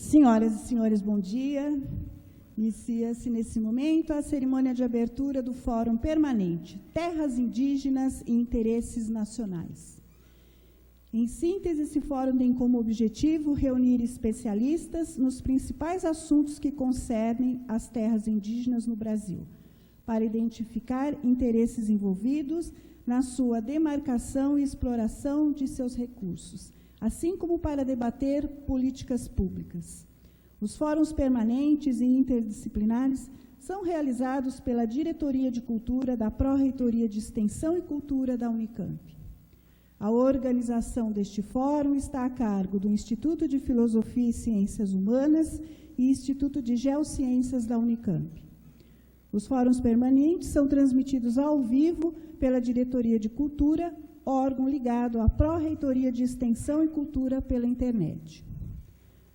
Senhoras e senhores, bom dia. Inicia-se nesse momento a cerimônia de abertura do Fórum Permanente Terras Indígenas e Interesses Nacionais. Em síntese, esse fórum tem como objetivo reunir especialistas nos principais assuntos que concernem as terras indígenas no Brasil, para identificar interesses envolvidos na sua demarcação e exploração de seus recursos, assim como para debater políticas públicas. Os fóruns permanentes e interdisciplinares são realizados pela Diretoria de Cultura da Pró-Reitoria de Extensão e Cultura da Unicamp. A organização deste fórum está a cargo do Instituto de Filosofia e Ciências Humanas e Instituto de Geociências da Unicamp. Os fóruns permanentes são transmitidos ao vivo pela Diretoria de Cultura, órgão ligado à Pró-Reitoria de Extensão e Cultura pela internet.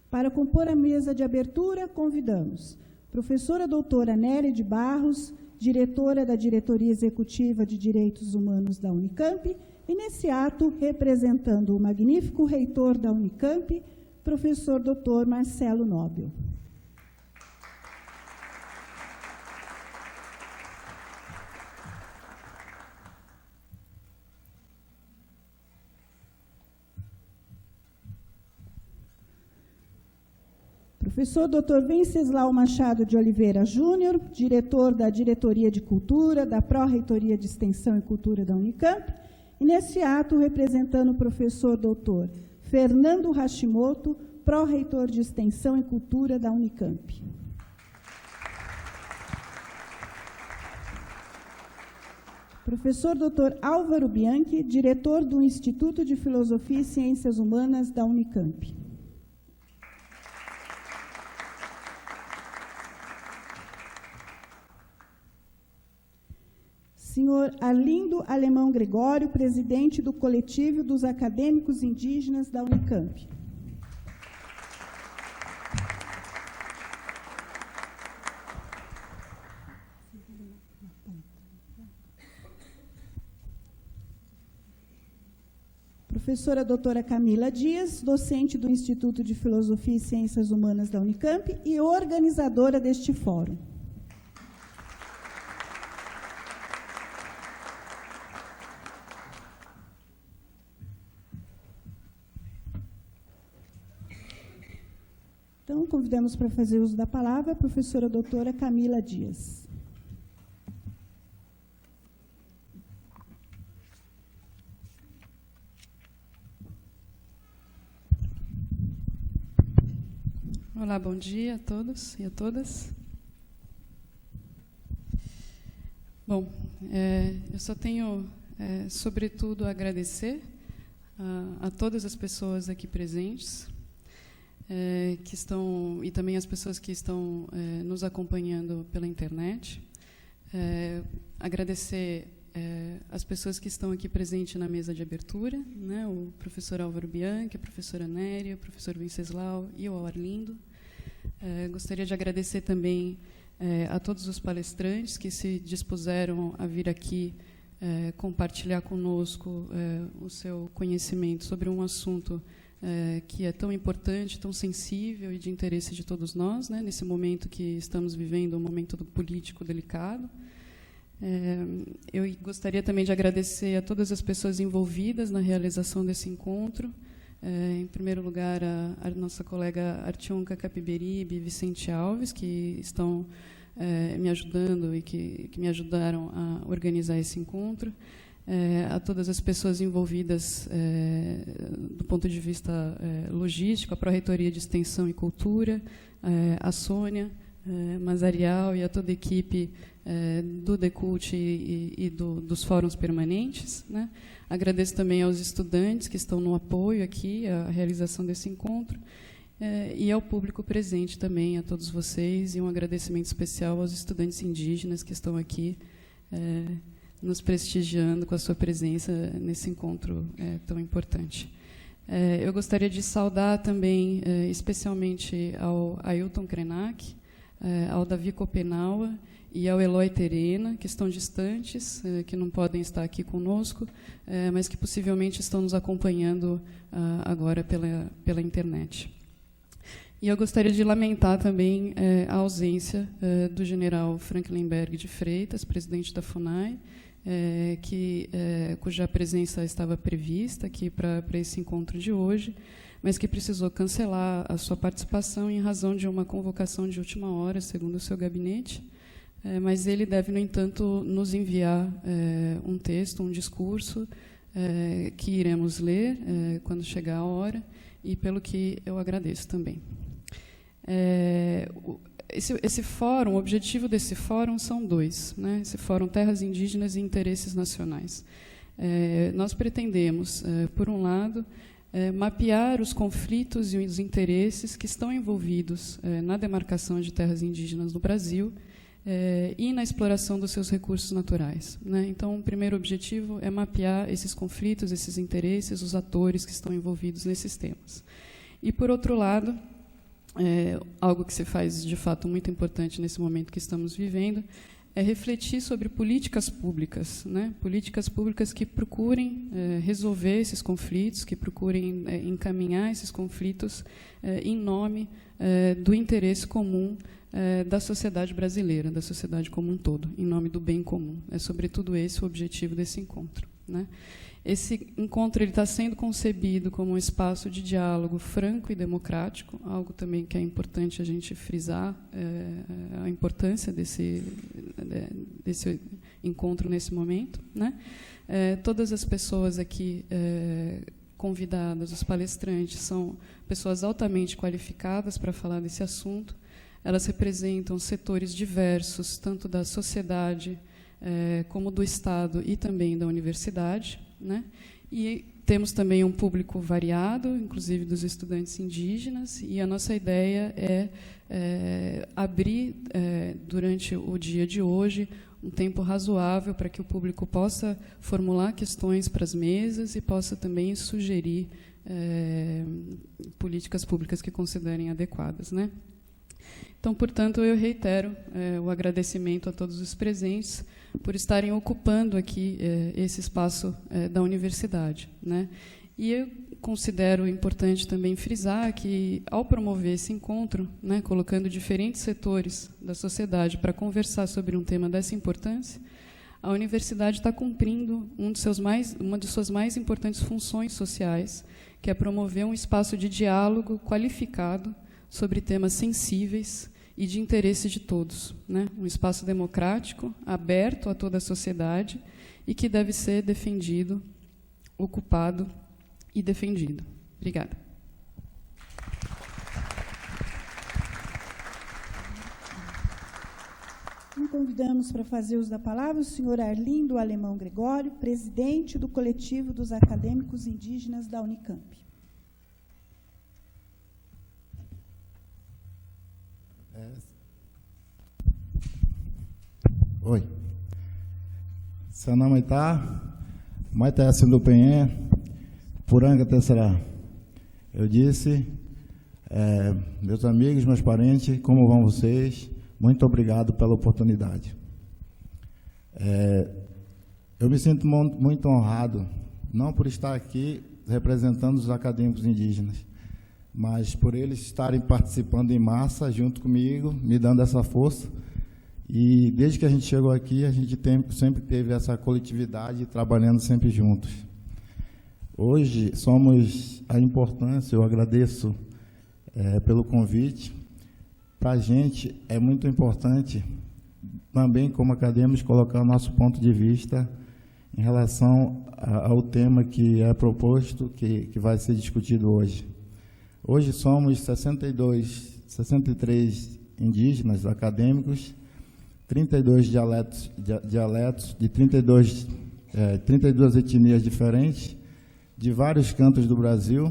Para compor a mesa de abertura, convidamos professora doutora Nélia de Barros, diretora da Diretoria Executiva de Direitos Humanos da Unicamp, e nesse ato, representando o magnífico reitor da Unicamp, professor doutor Marcelo Nobel. Professor Dr. Venceslau Machado de Oliveira Júnior, diretor da Diretoria de Cultura, da Pró-Reitoria de Extensão e Cultura da Unicamp, e nesse ato representando o professor Dr. Fernando Hashimoto, Pró-Reitor de Extensão e Cultura da Unicamp. Professor Dr. Álvaro Bianchi, diretor do Instituto de Filosofia e Ciências Humanas da Unicamp. Senhor Arlindo Alemão Gregório, presidente do Coletivo dos Acadêmicos Indígenas da Unicamp. Professora doutora Camila Dias, docente do Instituto de Filosofia e Ciências Humanas da Unicamp e organizadora deste fórum. Então, convidamos para fazer uso da palavra a professora doutora Camila Dias. Olá, bom dia a todos e a todas. Bom, eu só tenho, sobretudo, a agradecer a todas as pessoas aqui presentes, que estão, e também as pessoas que estão nos acompanhando pela internet. Agradecer as pessoas que estão aqui presentes na mesa de abertura, né, o professor Álvaro Bianchi, a professora Néria, o professor Venceslau e o Arlindo. Gostaria de agradecer também a todos os palestrantes que se dispuseram a vir aqui compartilhar conosco o seu conhecimento sobre um assunto que é tão importante, tão sensível e de interesse de todos nós, né, nesse momento que estamos vivendo, um momento político delicado. Eu gostaria também de agradecer a todas as pessoas envolvidas na realização desse encontro. Em primeiro lugar, a nossa colega Artionka Capiberibe e Vicente Alves, que estão me ajudando e que me ajudaram a organizar esse encontro. A todas as pessoas envolvidas do ponto de vista logístico, a Pró-Reitoria de Extensão e Cultura, a Sônia Mazarial e a toda a equipe do Decult e dos fóruns permanentes, né? Agradeço também aos estudantes que estão no apoio aqui à realização desse encontro e ao público presente também, a todos vocês, e um agradecimento especial aos estudantes indígenas que estão aqui nos prestigiando com a sua presença nesse encontro tão importante. Eu gostaria de saudar também, especialmente ao Ailton Krenak, ao Davi Copenaua e ao Eloy Terena, que estão distantes, que não podem estar aqui conosco, mas que possivelmente estão nos acompanhando agora pela internet. E eu gostaria de lamentar também a ausência do general Franklin Berg de Freitas, presidente da FUNAI, cuja presença estava prevista aqui para esse encontro de hoje, mas que precisou cancelar a sua participação em razão de uma convocação de última hora, segundo o seu gabinete. Mas ele deve, no entanto, nos enviar um texto, um discurso, que iremos ler quando chegar a hora, e pelo que eu agradeço também. Esse fórum, o objetivo desse fórum são dois, né? Esse fórum Terras Indígenas e Interesses Nacionais. Nós pretendemos, por um lado, mapear os conflitos e os interesses que estão envolvidos na demarcação de terras indígenas no Brasil e na exploração dos seus recursos naturais, né? Então, o primeiro objetivo é mapear esses conflitos, esses interesses, os atores que estão envolvidos nesses temas. E, por outro lado, algo que se faz, de fato, muito importante nesse momento que estamos vivendo, é refletir sobre políticas públicas, né? Políticas públicas que procurem resolver esses conflitos, que procurem encaminhar esses conflitos em nome do interesse comum da sociedade brasileira, da sociedade como um todo, em nome do bem comum. É, sobretudo, esse o objetivo desse encontro, né? Esse encontro está sendo concebido como um espaço de diálogo franco e democrático, algo também que é importante a gente frisar, a importância desse encontro nesse momento, né? Todas as pessoas aqui convidadas, os palestrantes, são pessoas altamente qualificadas para falar desse assunto. Elas representam setores diversos, tanto da sociedade como do Estado e também da universidade, né? E temos também um público variado, inclusive dos estudantes indígenas, e a nossa ideia é abrir, durante o dia de hoje, um tempo razoável para que o público possa formular questões para as mesas e possa também sugerir políticas públicas que considerem adequadas, né? Então, portanto, eu reitero o agradecimento a todos os presentes por estarem ocupando aqui esse espaço da universidade, né? E eu considero importante também frisar que, ao promover esse encontro, né, colocando diferentes setores da sociedade para conversar sobre um tema dessa importância, a universidade está cumprindo uma de suas mais importantes funções sociais, que é promover um espaço de diálogo qualificado sobre temas sensíveis e de interesse de todos, né? Um espaço democrático, aberto a toda a sociedade e que deve ser defendido, ocupado e defendido. Obrigada. Convidamos para fazer uso da palavra o senhor Arlindo Alemão Gregório, presidente do Coletivo dos Acadêmicos Indígenas da Unicamp. Oi. Seu nome está Maita Sindupenhé, Puranga Tesserá. Eu disse, meus amigos, meus parentes, como vão vocês? Muito obrigado pela oportunidade. Eu me sinto muito honrado, não por estar aqui representando os acadêmicos indígenas, mas por eles estarem participando em massa junto comigo, me dando essa força. E desde que a gente chegou aqui, a gente sempre teve essa coletividade, trabalhando sempre juntos. Hoje somos a importância, eu agradeço pelo convite. Para a gente é muito importante, também como acadêmicos, colocar o nosso ponto de vista em relação ao tema que é proposto, que vai ser discutido hoje. Hoje somos 63 indígenas acadêmicos, 32 dialetos de 32 etnias diferentes, de vários cantos do Brasil.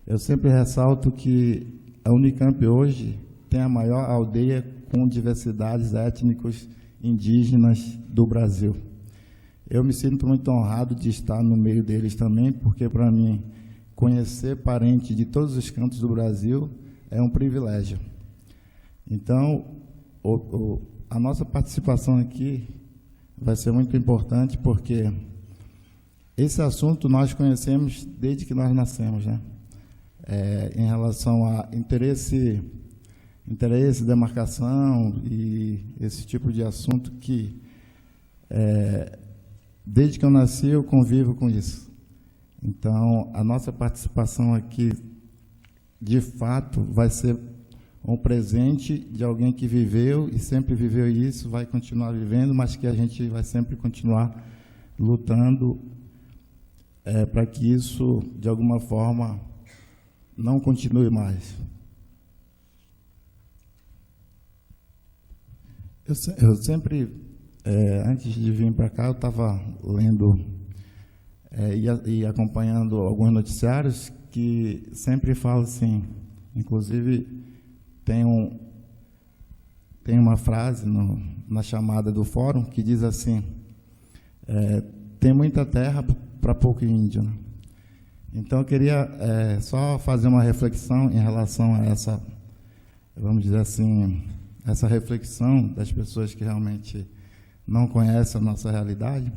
Eu sempre ressalto que a Unicamp hoje tem a maior aldeia com diversidades étnicas indígenas do Brasil. Eu me sinto muito honrado de estar no meio deles também, porque, para mim, conhecer parentes de todos os cantos do Brasil é um privilégio. Então, a nossa participação aqui vai ser muito importante, porque esse assunto nós conhecemos desde que nós nascemos, né? em relação a interesse, demarcação e esse tipo de assunto que, desde que eu nasci, eu convivo com isso. Então, a nossa participação aqui, de fato, vai ser um presente de alguém que viveu e sempre viveu isso, vai continuar vivendo, mas que a gente vai sempre continuar lutando para que isso, de alguma forma, não continue mais. Eu sempre, antes de vir para cá, eu estava lendo e acompanhando alguns noticiários que sempre falam assim, inclusive tem uma frase na chamada do fórum que diz assim, tem muita terra para pouco índio, né? Então, eu queria só fazer uma reflexão em relação a essa, vamos dizer assim, essa reflexão das pessoas que realmente não conhecem a nossa realidade.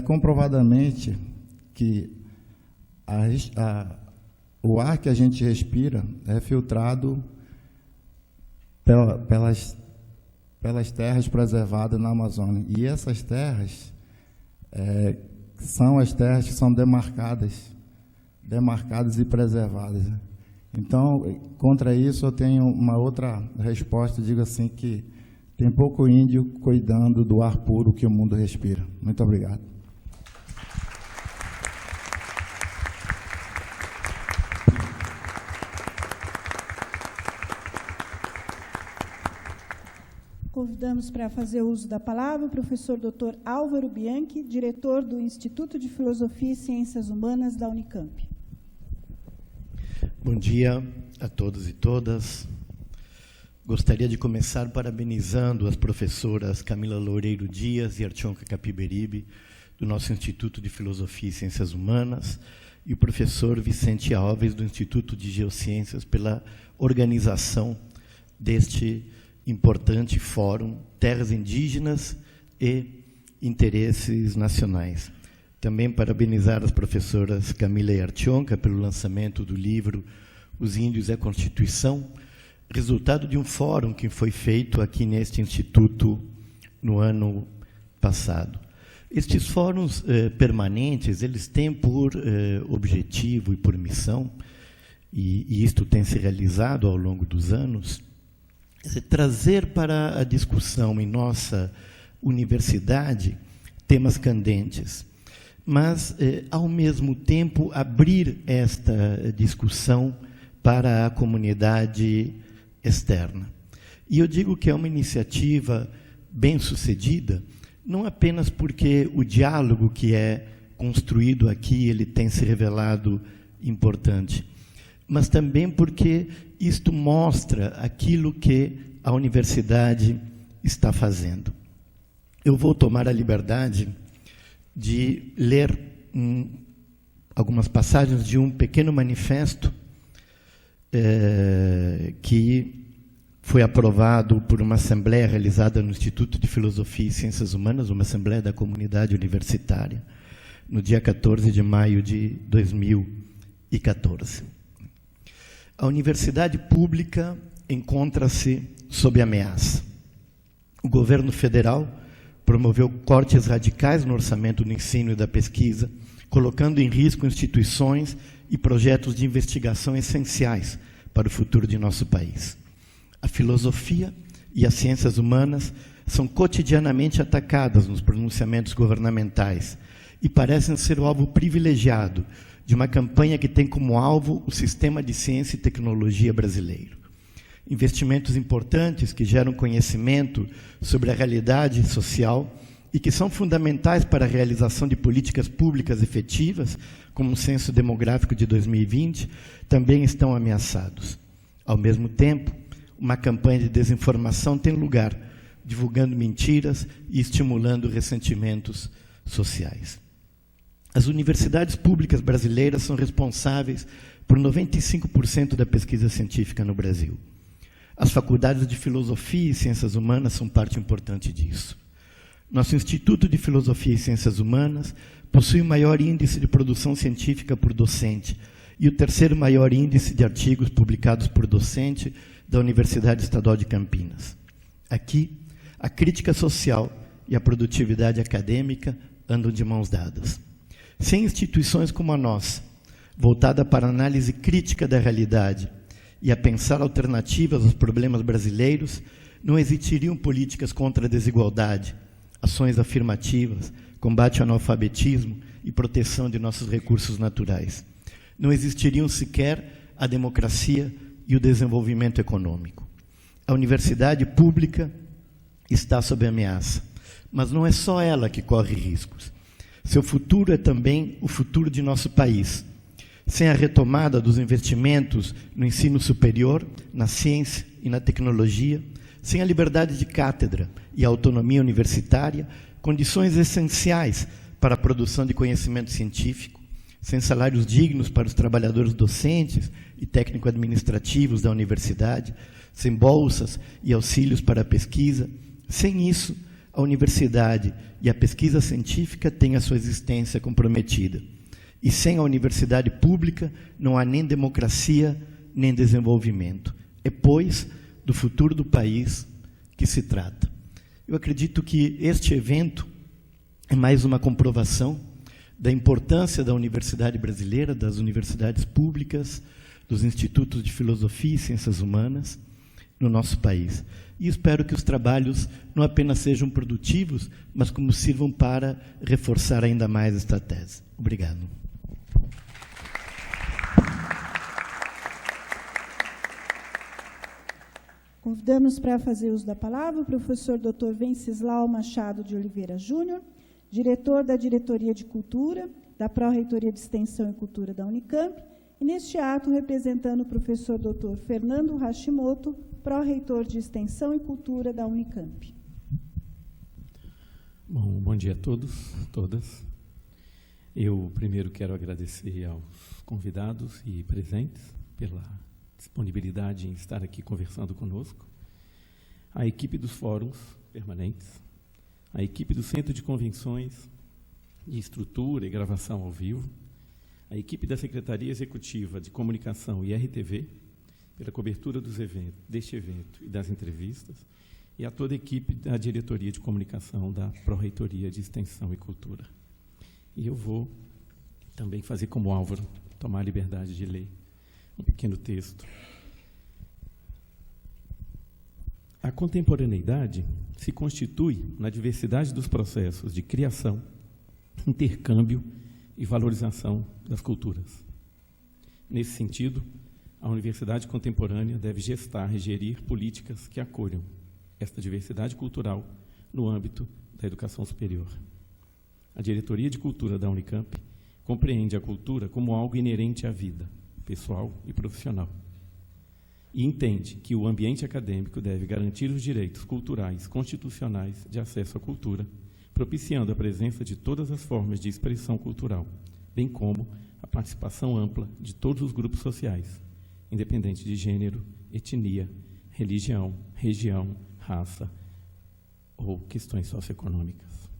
Comprovadamente que o ar que a gente respira é filtrado pelas terras preservadas na Amazônia. E essas terras são as terras que são demarcadas e preservadas. Então, contra isso, eu tenho uma outra resposta, digo assim, que tem pouco índio cuidando do ar puro que o mundo respira. Muito obrigado. Convidamos para fazer uso da palavra o professor Dr. Álvaro Bianchi, diretor do Instituto de Filosofia e Ciências Humanas da Unicamp. Bom dia a todos e todas. Gostaria de começar parabenizando as professoras Camila Loureiro Dias e Artionca Capiberibe, do nosso Instituto de Filosofia e Ciências Humanas, e o professor Vicente Alves, do Instituto de Geociências, pela organização deste importante fórum Terras Indígenas e Interesses Nacionais. Também parabenizar as professoras Camila e Artionca pelo lançamento do livro Os Índios e a Constituição, resultado de um fórum que foi feito aqui neste instituto no ano passado. Estes fóruns permanentes, eles têm por objetivo e por missão, e isto tem se realizado ao longo dos anos, trazer para a discussão em nossa universidade temas candentes, mas, ao mesmo tempo, abrir esta discussão para a comunidade externa. E eu digo que é uma iniciativa bem-sucedida, não apenas porque o diálogo que é construído aqui ele tem se revelado importante, mas também porque isto mostra aquilo que a universidade está fazendo. Eu vou tomar a liberdade de ler algumas passagens de um pequeno manifesto que foi aprovado por uma assembleia realizada no Instituto de Filosofia e Ciências Humanas, uma assembleia da comunidade universitária, no dia 14 de maio de 2014. A universidade pública encontra-se sob ameaça. O governo federal promoveu cortes radicais no orçamento do ensino e da pesquisa, colocando em risco instituições e projetos de investigação essenciais para o futuro de nosso país. A filosofia e as ciências humanas são cotidianamente atacadas nos pronunciamentos governamentais e parecem ser o alvo privilegiado de uma campanha que tem como alvo o sistema de ciência e tecnologia brasileiro. Investimentos importantes que geram conhecimento sobre a realidade social e que são fundamentais para a realização de políticas públicas efetivas, como o Censo Demográfico de 2020, também estão ameaçados. Ao mesmo tempo, uma campanha de desinformação tem lugar, divulgando mentiras e estimulando ressentimentos sociais. As universidades públicas brasileiras são responsáveis por 95% da pesquisa científica no Brasil. As faculdades de filosofia e ciências humanas são parte importante disso. Nosso Instituto de Filosofia e Ciências Humanas possui o maior índice de produção científica por docente e o terceiro maior índice de artigos publicados por docente da Universidade Estadual de Campinas. Aqui, a crítica social e a produtividade acadêmica andam de mãos dadas. Sem instituições como a nossa, voltada para a análise crítica da realidade e a pensar alternativas aos problemas brasileiros, não existiriam políticas contra a desigualdade, ações afirmativas, combate ao analfabetismo e proteção de nossos recursos naturais. Não existiriam sequer a democracia e o desenvolvimento econômico. A universidade pública está sob ameaça, mas não é só ela que corre riscos. Seu futuro é também o futuro de nosso país. Sem a retomada dos investimentos no ensino superior, na ciência e na tecnologia, sem a liberdade de cátedra e a autonomia universitária, condições essenciais para a produção de conhecimento científico, sem salários dignos para os trabalhadores docentes e técnico-administrativos da universidade, sem bolsas e auxílios para a pesquisa, sem isso, a universidade e a pesquisa científica têm a sua existência comprometida. E sem a universidade pública não há nem democracia, nem desenvolvimento. É, pois, do futuro do país que se trata. Eu acredito que este evento é mais uma comprovação da importância da universidade brasileira, das universidades públicas, dos institutos de filosofia e ciências humanas no nosso país. E espero que os trabalhos não apenas sejam produtivos, mas como sirvam para reforçar ainda mais esta tese. Obrigado. Convidamos para fazer uso da palavra o professor Dr. Venceslau Machado de Oliveira Júnior, diretor da Diretoria de Cultura, da Pró-Reitoria de Extensão e Cultura da Unicamp, e neste ato representando o professor Dr. Fernando Hashimoto, Pró-Reitor de Extensão e Cultura da Unicamp. Bom dia a todos, todas. Eu primeiro quero agradecer aos convidados e presentes pela disponibilidade em estar aqui conversando conosco, a equipe dos fóruns permanentes, a equipe do Centro de Convenções de Estrutura e Gravação ao Vivo, a equipe da Secretaria Executiva de Comunicação e RTV, pela cobertura deste evento e das entrevistas, e a toda a equipe da Diretoria de Comunicação da Pró-Reitoria de Extensão e Cultura. E eu vou também fazer como Álvaro, tomar a liberdade de ler um pequeno texto. A contemporaneidade se constitui na diversidade dos processos de criação, intercâmbio e valorização das culturas. Nesse sentido, a universidade contemporânea deve gestar e gerir políticas que acolham esta diversidade cultural no âmbito da educação superior. A Diretoria de Cultura da Unicamp compreende a cultura como algo inerente à vida, pessoal e profissional, e entende que o ambiente acadêmico deve garantir os direitos culturais constitucionais de acesso à cultura, propiciando a presença de todas as formas de expressão cultural, bem como a participação ampla de todos os grupos sociais, independente de gênero, etnia, religião, região, raça ou questões socioeconômicas.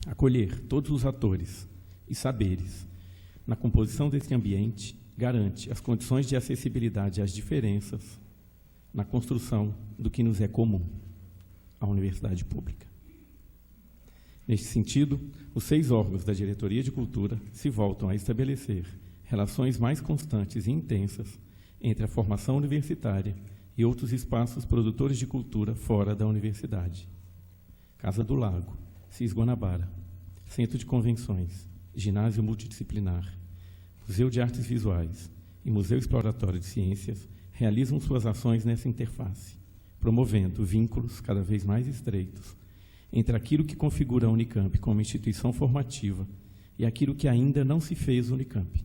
Acolher todos os atores e saberes na composição desse ambiente garante as condições de acessibilidade às diferenças na construção do que nos é comum, a universidade pública. Neste sentido, os 6 órgãos da Diretoria de Cultura se voltam a estabelecer relações mais constantes e intensas entre a formação universitária e outros espaços produtores de cultura fora da universidade. Casa do Lago, CIS Guanabara, Centro de Convenções, Ginásio Multidisciplinar, Museu de Artes Visuais e Museu Exploratório de Ciências realizam suas ações nessa interface, promovendo vínculos cada vez mais estreitos entre aquilo que configura a Unicamp como instituição formativa e aquilo que ainda não se fez Unicamp,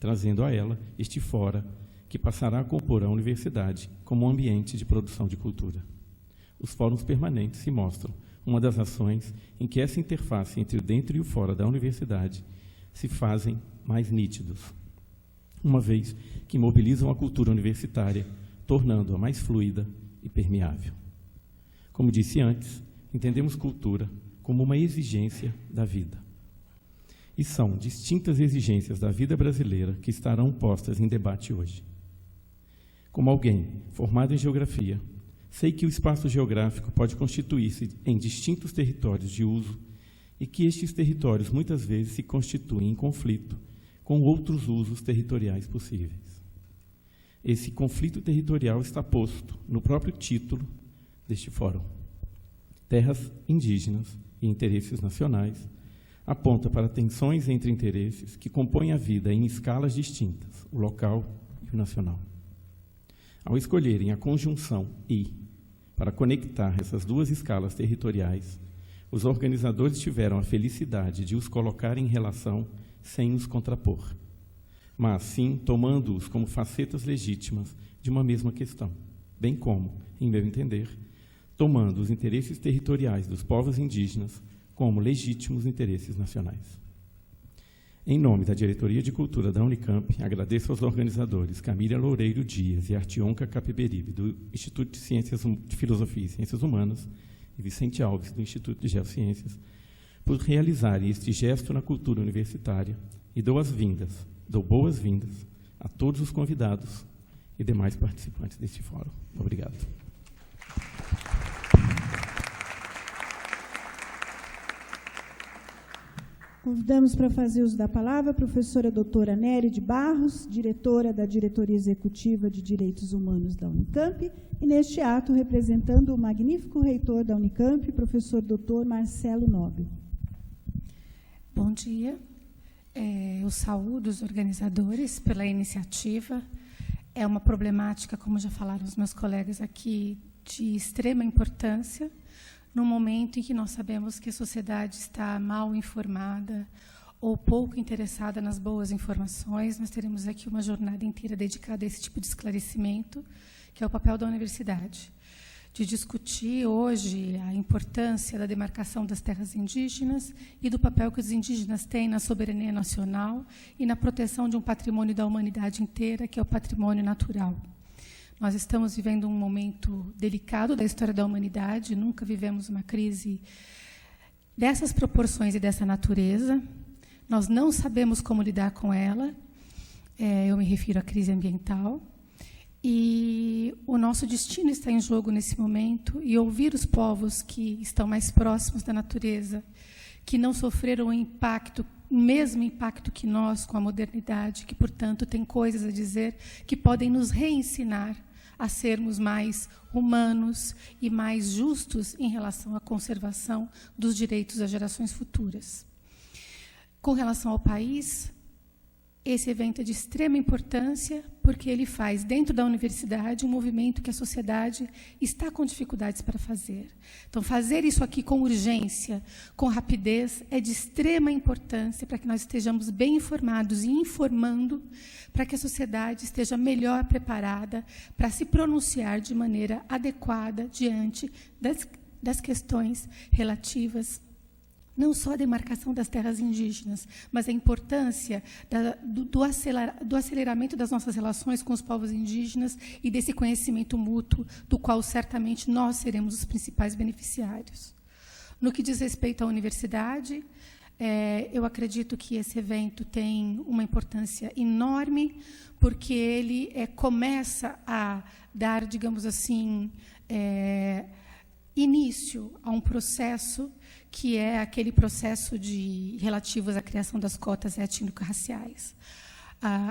trazendo a ela este fora que passará a compor a universidade como um ambiente de produção de cultura. Os fóruns permanentes se mostram uma das ações em que essa interface entre o dentro e o fora da universidade se fazem mais nítidos, uma vez que mobilizam a cultura universitária, tornando-a mais fluida e permeável. Como disse antes, entendemos cultura como uma exigência da vida. E são distintas exigências da vida brasileira que estarão postas em debate hoje. Como alguém formado em geografia, sei que o espaço geográfico pode constituir-se em distintos territórios de uso e que estes territórios muitas vezes se constituem em conflito com outros usos territoriais possíveis. Esse conflito territorial está posto no próprio título deste fórum. Terras indígenas e interesses nacionais aponta para tensões entre interesses que compõem a vida em escalas distintas, o local e o nacional. Ao escolherem a conjunção "e" para conectar essas duas escalas territoriais, os organizadores tiveram a felicidade de os colocar em relação sem os contrapor, mas sim tomando-os como facetas legítimas de uma mesma questão, bem como, em meu entender, tomando os interesses territoriais dos povos indígenas como legítimos interesses nacionais. Em nome da Diretoria de Cultura da Unicamp, agradeço aos organizadores Camila Loureiro Dias e Artionca Capiberibe, do Instituto de Filosofia e Ciências Humanas, e Vicente Alves, do Instituto de Geociências, por realizarem este gesto na cultura universitária, e dou boas-vindas a todos os convidados e demais participantes deste fórum. Obrigado. Convidamos para fazer uso da palavra a professora doutora Nery de Barros, diretora da Diretoria Executiva de Direitos Humanos da Unicamp, e neste ato representando o magnífico reitor da Unicamp, professor doutor Marcelo Nobre. Bom dia. Eu saúdo os organizadores pela iniciativa. É uma problemática, como já falaram os meus colegas aqui, de extrema importância, no momento em que nós sabemos que a sociedade está mal informada ou pouco interessada nas boas informações. Nós teremos aqui uma jornada inteira dedicada a esse tipo de esclarecimento, que é o papel da universidade, de discutir hoje a importância da demarcação das terras indígenas e do papel que os indígenas têm na soberania nacional e na proteção de um patrimônio da humanidade inteira, que é o patrimônio natural. Nós estamos vivendo um momento delicado da história da humanidade, nunca vivemos uma crise dessas proporções e dessa natureza. Nós não sabemos como lidar com ela, eu me refiro à crise ambiental, e o nosso destino está em jogo nesse momento, e ouvir os povos que estão mais próximos da natureza, que não sofreram o mesmo impacto que nós com a modernidade, que, portanto, têm coisas a dizer que podem nos reensinar a sermos mais humanos e mais justos em relação à conservação dos direitos das gerações futuras. Com relação ao país, esse evento é de extrema importância porque ele faz, dentro da universidade, um movimento que a sociedade está com dificuldades para fazer. Então, fazer isso aqui com urgência, com rapidez, é de extrema importância para que nós estejamos bem informados e informando, para que a sociedade esteja melhor preparada para se pronunciar de maneira adequada diante das questões relativas não só a demarcação das terras indígenas, mas a importância do aceleramento das nossas relações com os povos indígenas e desse conhecimento mútuo, do qual certamente nós seremos os principais beneficiários. No que diz respeito à universidade, eu acredito que esse evento tem uma importância enorme, porque ele começa a dar, digamos assim, início a um processo que é aquele processo relativos à criação das cotas étnico-raciais.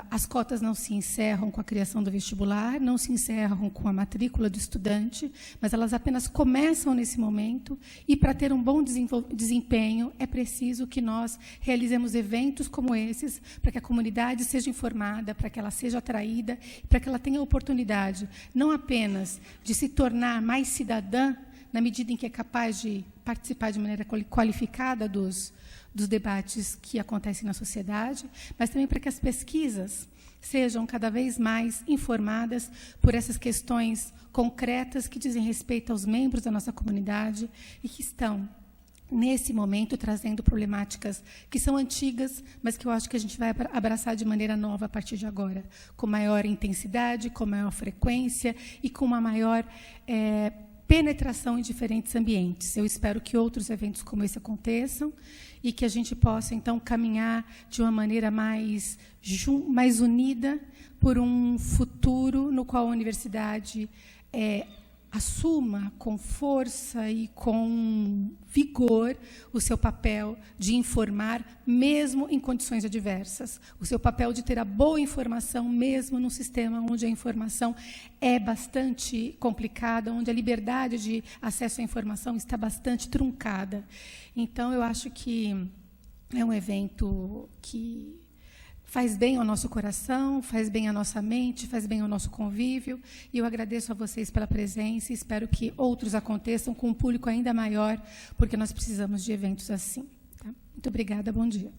As cotas não se encerram com a criação do vestibular, não se encerram com a matrícula do estudante, mas elas apenas começam nesse momento, e para ter um bom desempenho é preciso que nós realizemos eventos como esses, para que a comunidade seja informada, para que ela seja atraída, para que ela tenha a oportunidade, não apenas de se tornar mais cidadã, na medida em que é capaz de participar de maneira qualificada dos debates que acontecem na sociedade, mas também para que as pesquisas sejam cada vez mais informadas por essas questões concretas que dizem respeito aos membros da nossa comunidade e que estão, nesse momento, trazendo problemáticas que são antigas, mas que eu acho que a gente vai abraçar de maneira nova a partir de agora, com maior intensidade, com maior frequência e com uma maior penetração em diferentes ambientes. Eu espero que outros eventos como esse aconteçam e que a gente possa, então, caminhar de uma maneira mais unida por um futuro no qual a universidade assuma com força e com vigor o seu papel de informar, mesmo em condições adversas. O seu papel de ter a boa informação, mesmo num sistema onde a informação é bastante complicada, onde a liberdade de acesso à informação está bastante truncada. Então, eu acho que é um evento que faz bem ao nosso coração, faz bem à nossa mente, faz bem ao nosso convívio. E eu agradeço a vocês pela presença e espero que outros aconteçam com um público ainda maior, porque nós precisamos de eventos assim. Tá? Muito obrigada, bom dia.